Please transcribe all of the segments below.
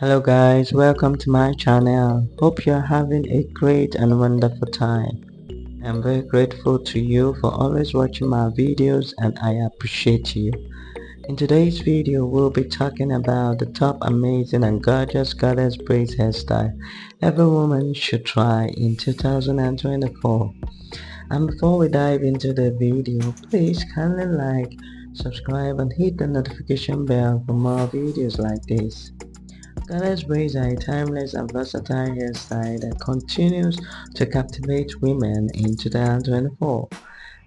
Hello guys, welcome to my channel. Hope you're having a great and wonderful time. I'm very grateful to you for always watching my videos and I appreciate you. In today's video, we'll be talking about the top amazing and gorgeous goddess braids hairstyle every woman should try in 2024. And before we dive into the video, please kindly like, subscribe and hit the notification bell for more videos like this. Goddess braids are a timeless and versatile hairstyle that continues to captivate women in 2024.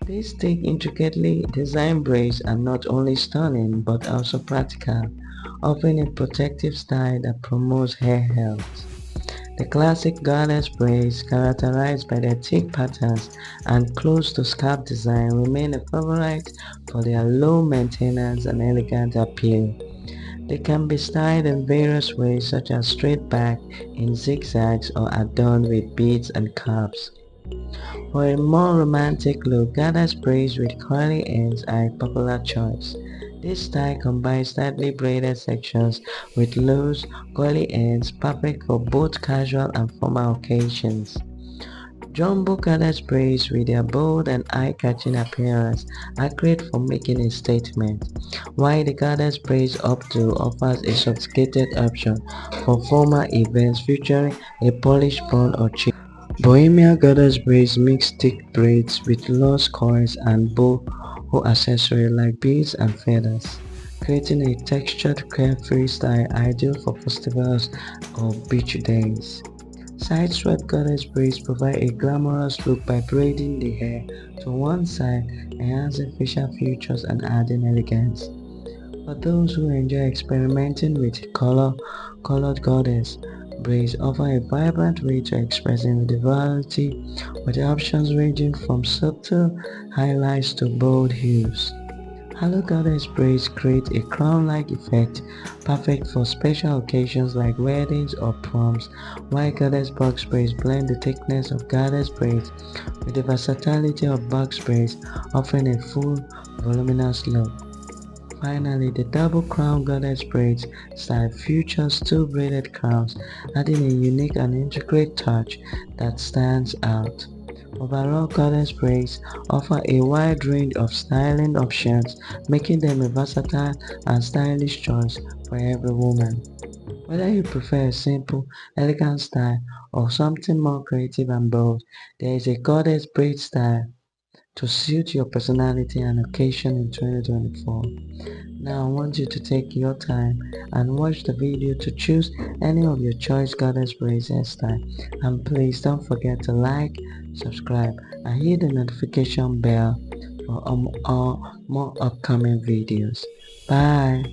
These thick, intricately designed braids are not only stunning but also practical, offering a protective style that promotes hair health. The classic goddess braids, characterized by their thick patterns and close to scalp design, remain a favorite for their low maintenance and elegant appeal. They can be styled in various ways such as straight back, in zigzags or adorned with beads and cups. For a more romantic look, goddess braids with curly ends are a popular choice. This style combines tightly braided sections with loose, curly ends, perfect for both casual and formal occasions. Jumbo goddess braids with their bold and eye-catching appearance are great for making a statement, while the goddess braids updo offers a sophisticated option for formal events featuring a polished bun or chin. Bohemian goddess braids mix thick braids with loose coils and boho accessories like beads and feathers, creating a textured, carefree style ideal for festivals or beach days. Side swept goddess braids provide a glamorous look by braiding the hair to one side, enhancing facial features and adding elegance. For those who enjoy experimenting with colored goddess, braids offer a vibrant way to express individuality with options ranging from subtle highlights to bold hues. Halo goddess braids create a crown-like effect, perfect for special occasions like weddings or proms, while goddess box braids blend the thickness of goddess braids with the versatility of box braids, offering a full, voluminous look. Finally, the double crown goddess braids style features two braided crowns, adding a unique and intricate touch that stands out. Overall, goddess braids offer a wide range of styling options, making them a versatile and stylish choice for every woman. Whether you prefer a simple, elegant style or something more creative and bold, there is a goddess braid style to suit your personality and occasion in 2024. Now I want you to take your time and watch the video to choose any of your choice goddess braids hairstyle, and please don't forget to like, subscribe and hit the notification bell for more upcoming videos. Bye.